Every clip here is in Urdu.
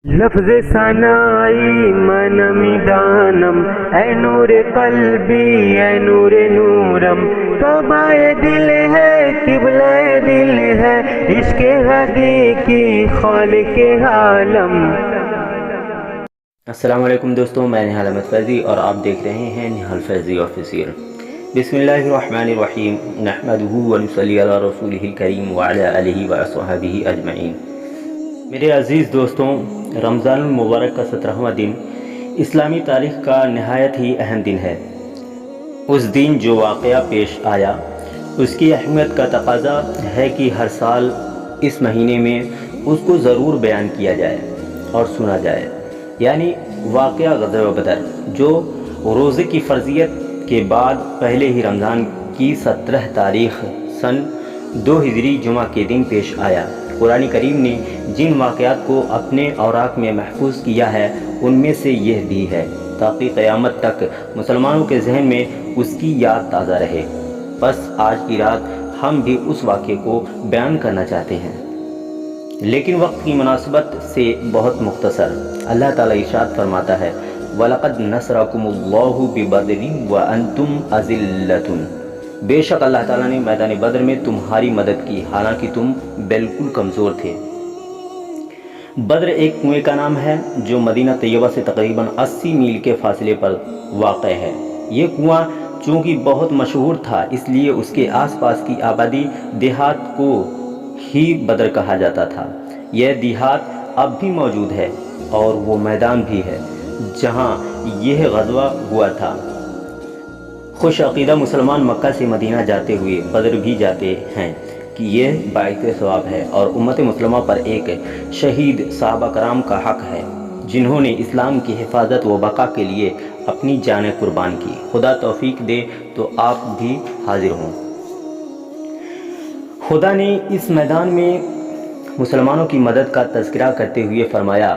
لفظ ثنائی من میدانم، اے نور قلبی اے نور نورم، توبہ دل ہے قبلہ دل ہے، عشق حقیقی خالق عالم۔ السلام علیکم دوستوں، میں نہال احمد فیضی اور آپ دیکھ رہے ہیں نہال فیضی آفیسیل۔ بسم اللہ الرحمن الرحیم، نحمدہ ونصلی علی رسولہ الکریم وعلی آلہ وصحبہ اجمعین۔ میرے عزیز دوستوں، رمضان المبارک کا 17واں دن اسلامی تاریخ کا نہایت ہی اہم دن ہے۔ اس دن جو واقعہ پیش آیا اس کی اہمیت کا تقاضا ہے کہ ہر سال اس مہینے میں اس کو ضرور بیان کیا جائے اور سنا جائے، یعنی واقعہ غزوہ بدر، جو روزے کی فرضیت کے بعد پہلے ہی رمضان کی 17 تاریخ سن 2 ہجری جمعہ کے دن پیش آیا۔ قرآن کریم نے جن واقعات کو اپنے اوراق میں محفوظ کیا ہے ان میں سے یہ بھی ہے، تاکہ قیامت تک مسلمانوں کے ذہن میں اس کی یاد تازہ رہے۔ بس آج کی رات ہم بھی اس واقعے کو بیان کرنا چاہتے ہیں، لیکن وقت کی مناسبت سے بہت مختصر۔ اللہ تعالیٰ ارشاد فرماتا ہے، وَلَقَدْ نَصْرَكُمُ اللَّهُ بِبَدْرٍ وَأَنْتُمْ أَذِلَّةٌ، بے شک اللہ تعالیٰ نے میدان بدر میں تمہاری مدد کی حالانکہ تم بالکل کمزور تھے۔ بدر ایک کنویں کا نام ہے جو مدینہ طیبہ سے تقریباً 80 میل کے فاصلے پر واقع ہے۔ یہ کنواں چونکہ بہت مشہور تھا اس لیے اس کے آس پاس کی آبادی دیہات کو ہی بدر کہا جاتا تھا۔ یہ دیہات اب بھی موجود ہے اور وہ میدان بھی ہے جہاں یہ غزوہ ہوا تھا۔ خوش عقیدہ مسلمان مکہ سے مدینہ جاتے ہوئے بدر بھی جاتے ہیں کہ یہ باعث ثواب ہے اور امت مسلمہ پر ایک شہید صحابہ کرام کا حق ہے جنہوں نے اسلام کی حفاظت و بقا کے لیے اپنی جانیں قربان کی۔ خدا توفیق دے تو آپ بھی حاضر ہوں۔ خدا نے اس میدان میں مسلمانوں کی مدد کا تذکرہ کرتے ہوئے فرمایا،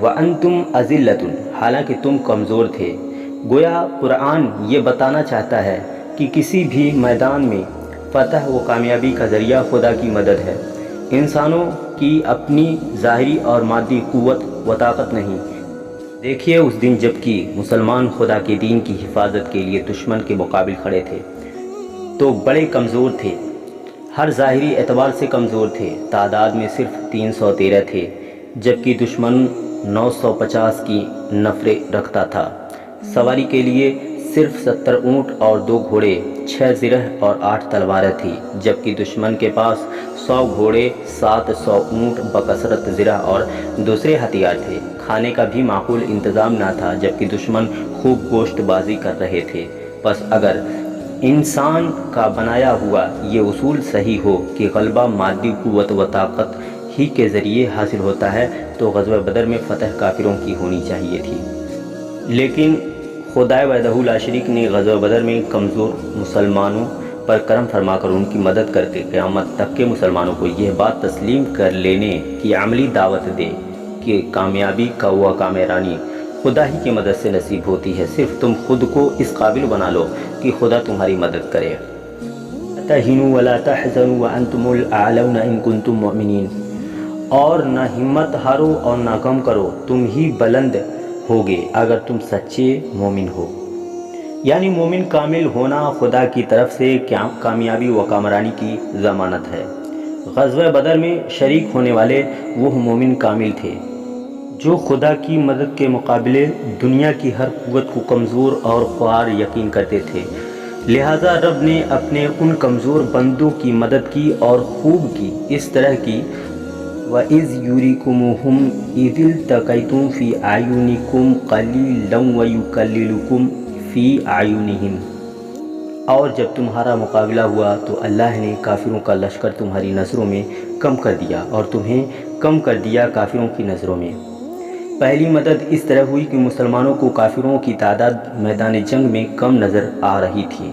وَأَنْتُمْ أَذِلَّةٌ، حالانکہ تم کمزور تھے۔ گویا قرآن یہ بتانا چاہتا ہے کہ کسی بھی میدان میں فتح و کامیابی کا ذریعہ خدا کی مدد ہے، انسانوں کی اپنی ظاہری اور مادی قوت و طاقت نہیں۔ دیکھیے اس دن جب کہ مسلمان خدا کے دین کی حفاظت کے لیے دشمن کے مقابل کھڑے تھے تو بڑے کمزور تھے، ہر ظاہری اعتبار سے کمزور تھے۔ تعداد میں صرف 313 تھے جبکہ دشمن 950 کی نفریں رکھتا تھا۔ سواری کے لیے صرف 70 اونٹ اور 2 گھوڑے، 6 زرہ اور 8 تلواریں تھیں، جبکہ دشمن کے پاس 100 گھوڑے، 700 اونٹ، بکثرت زرہ اور دوسرے ہتھیار تھے۔ کھانے کا بھی معقول انتظام نہ تھا جبکہ دشمن خوب گوشت بازی کر رہے تھے۔ بس اگر انسان کا بنایا ہوا یہ اصول صحیح ہو کہ غلبہ مادی قوت و طاقت ہی کے ذریعے حاصل ہوتا ہے تو غزوہ بدر میں فتح کافروں کی ہونی چاہیے تھی، لیکن خدائے وحدہ لا شریک نے غزوہ بدر میں کمزور مسلمانوں پر کرم فرما کر ان کی مدد کر کے قیامت تک کے مسلمانوں کو یہ بات تسلیم کر لینے کی عملی دعوت دے کہ کامیابی کا وہ کامرانی خدا ہی کی مدد سے نصیب ہوتی ہے، صرف تم خود کو اس قابل بنا لو کہ خدا تمہاری مدد کرے۔ تہنوا ولا تحزنوا وانتم الاعلون ان کنتم مؤمنین، اور نہ ہمت ہارو اور نہ غم کرو، تم ہی بلند ہوگے اگر تم سچے مومن ہو۔ یعنی مومن کامل ہونا خدا کی طرف سے کامیابی و کامرانی کی ضمانت ہے۔ غزوہ بدر میں شریک ہونے والے وہ مومن کامل تھے جو خدا کی مدد کے مقابلے دنیا کی ہر قوت کو کمزور اور خوار یقین کرتے تھے، لہٰذا رب نے اپنے ان کمزور بندوں کی مدد کی اور خوب کی، اس طرح کی وَإِذْ يُرِيكُمُوهُمْ إِذِ الْتَقَيْتُمْ فِي أَعْيُنِكُمْ قَلِيلًا وَيُكَلِّلُكُمْ فِي أَعْيُنِهِمْ، اور جب تمہارا مقابلہ ہوا تو اللہ نے کافروں کا لشکر تمہاری نظروں میں کم کر دیا اور تمہیں کم کر دیا کافروں کی نظروں میں۔ پہلی مدد اس طرح ہوئی کہ مسلمانوں کو کافروں کی تعداد میدان جنگ میں کم نظر آ رہی تھی،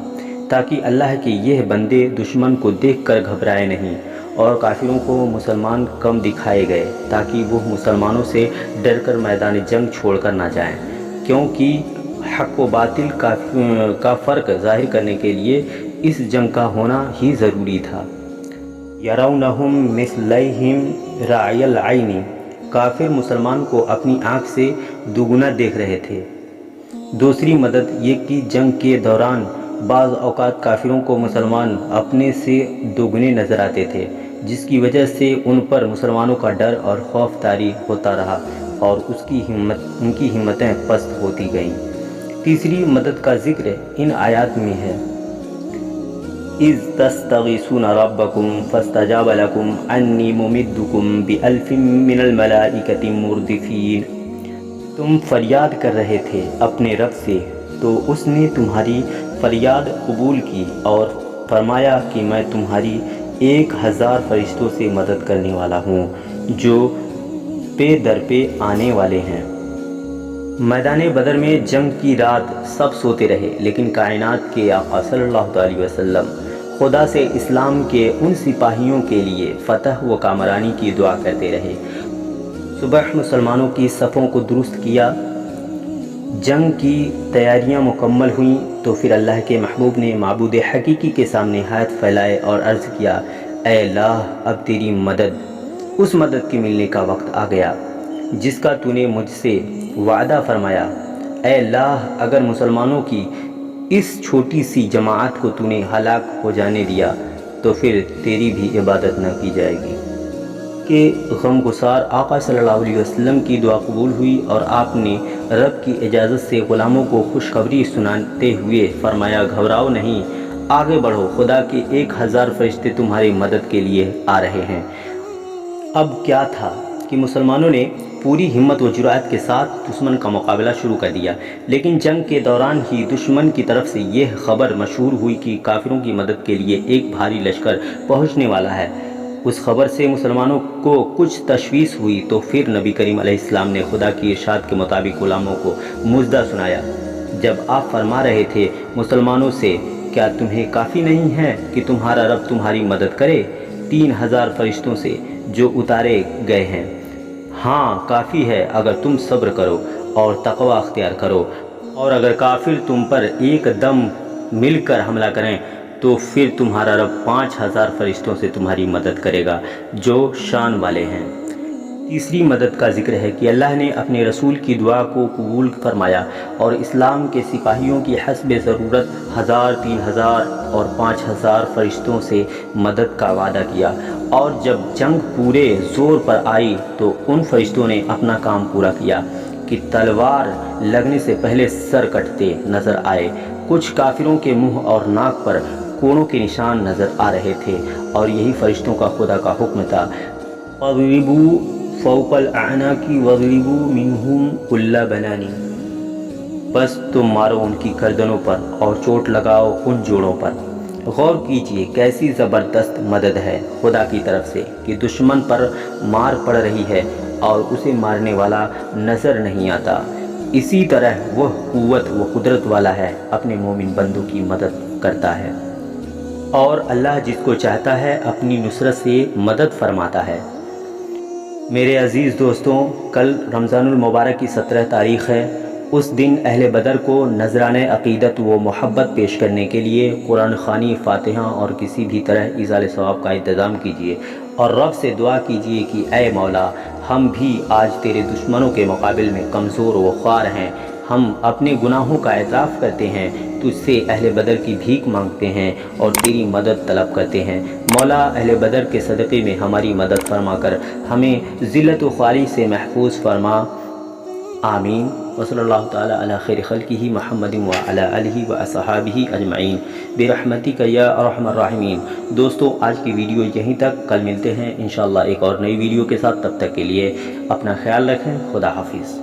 تاکہ اللہ کے یہ بندے دشمن کو دیکھ کر گھبرائے نہیں، اور کافروں کو مسلمان کم دکھائے گئے تاکہ وہ مسلمانوں سے ڈر کر میدان جنگ چھوڑ کر نہ جائیں، کیونکہ حق و باطل کا فرق ظاہر کرنے کے لیے اس جنگ کا ہونا ہی ضروری تھا۔ یرونہم مثلیہم رأی العین، کافر مسلمان کو اپنی آنکھ سے دوگنا دیکھ رہے تھے۔ دوسری مدد یہ کہ جنگ کے دوران بعض اوقات کافروں کو مسلمان اپنے سے دوگنے نظر آتے تھے، جس کی وجہ سے ان پر مسلمانوں کا ڈر اور خوف طاری ہوتا رہا اور ان کی ہمتیں پست ہوتی گئیں۔ تیسری مدد کا ذکر ان آیات میں ہے، اِذْ تَسْتَغِیثُونَ رَبَّکُمْ فَاسْتَجَابَ لَکُمْ أَنِّی مُمِدُّکُمْ بِأَلْفٍ مِّنَ الْمَلَائِکَةِ مُرْدِفِینَ۔ تم فریاد کر رہے تھے اپنے رب سے تو اس نے تمہاری فریاد قبول کی اور فرمایا کہ میں تمہاری 1000 فرشتوں سے مدد کرنے والا ہوں جو پے در پے آنے والے ہیں۔ میدان بدر میں جنگ کی رات سب سوتے رہے، لیکن کائنات کے آقا صلی اللہ علیہ وسلم خدا سے اسلام کے ان سپاہیوں کے لیے فتح و کامرانی کی دعا کرتے رہے۔ صبح مسلمانوں کی صفوں کو درست کیا، جنگ کی تیاریاں مکمل ہوئیں تو پھر اللہ کے محبوب نے معبود حقیقی کے سامنے ہاتھ پھیلائے اور عرض کیا، اے اللہ، اب تیری مدد، اس مدد کے ملنے کا وقت آ گیا جس کا تو نے مجھ سے وعدہ فرمایا۔ اے اللہ، اگر مسلمانوں کی اس چھوٹی سی جماعت کو تو نے ہلاک ہو جانے دیا تو پھر تیری بھی عبادت نہ کی جائے گی۔ کہ غم گسار آقا صلی اللہ علیہ وسلم کی دعا قبول ہوئی اور آپ نے رب کی اجازت سے غلاموں کو خوشخبری سناتے ہوئے فرمایا، گھبراؤ نہیں، آگے بڑھو، خدا کے 1000 فرشتے تمہاری مدد کے لیے آ رہے ہیں۔ اب کیا تھا کہ مسلمانوں نے پوری ہمت و جرأت کے ساتھ دشمن کا مقابلہ شروع کر دیا، لیکن جنگ کے دوران ہی دشمن کی طرف سے یہ خبر مشہور ہوئی کہ کافروں کی مدد کے لیے ایک بھاری لشکر پہنچنے والا ہے۔ اس خبر سے مسلمانوں کو کچھ تشویش ہوئی تو پھر نبی کریم علیہ السلام نے خدا کی ارشاد کے مطابق غلاموں کو مژدہ سنایا، جب آپ فرما رہے تھے مسلمانوں سے، کیا تمہیں کافی نہیں ہے کہ تمہارا رب تمہاری مدد کرے 3000 فرشتوں سے جو اتارے گئے ہیں؟ ہاں، کافی ہے اگر تم صبر کرو اور تقوی اختیار کرو، اور اگر کافر تم پر ایک دم مل کر حملہ کریں تو پھر تمہارا رب 5000 فرشتوں سے تمہاری مدد کرے گا جو شان والے ہیں۔ تیسری مدد کا ذکر ہے کہ اللہ نے اپنے رسول کی دعا کو قبول فرمایا اور اسلام کے سپاہیوں کی حسب ضرورت 1000، 3000 اور 5000 فرشتوں سے مدد کا وعدہ کیا، اور جب جنگ پورے زور پر آئی تو ان فرشتوں نے اپنا کام پورا کیا کہ تلوار لگنے سے پہلے سر کٹتے نظر آئے۔ کچھ کافروں کے منہ اور ناک پر کوڑوں کے نشان نظر آ رہے تھے، اور یہی فرشتوں کا خدا کا حکم تھا، اضربوا فوق الاعناق واضربوا منہم کل بنان۔ بس تم مارو ان کی گردنوں پر اور چوٹ لگاؤ ان جوڑوں پر۔ غور کیجئے کیسی زبردست مدد ہے خدا کی طرف سے کہ دشمن پر مار پڑ رہی ہے اور اسے مارنے والا نظر نہیں آتا۔ اسی طرح وہ قوت و قدرت والا ہے، اپنے مومن بندوں کی مدد کرتا ہے، اور اللہ جس کو چاہتا ہے اپنی نصرت سے مدد فرماتا ہے۔ میرے عزیز دوستوں، کل رمضان المبارک کی 17 تاریخ ہے۔ اس دن اہل بدر کو نذرانہ عقیدت و محبت پیش کرنے کے لیے قرآن خوانی، فاتحہ اور کسی بھی طرح ایصال ثواب کا انتظام کیجیے، اور رب سے دعا کیجیے کہ اے مولا، ہم بھی آج تیرے دشمنوں کے مقابل میں کمزور و خوار ہیں، ہم اپنے گناہوں کا اعتراف کرتے ہیں، تجھ سے اہل بدر کی بھیک مانگتے ہیں اور تیری مدد طلب کرتے ہیں۔ مولا، اہل بدر کے صدقے میں ہماری مدد فرما کر ہمیں ذلت و خواری سے محفوظ فرما، آمین۔ وصلی اللہ تعالی علی خیر خلقہ محمد وعلی آلہ واصحابہ اجمعین برحمتک یا ارحم الراحمین۔ دوستو، آج کی ویڈیو یہیں تک، کل ملتے ہیں انشاءاللہ ایک اور نئی ویڈیو کے ساتھ، تب تک کے لیے اپنا خیال رکھیں، خدا حافظ۔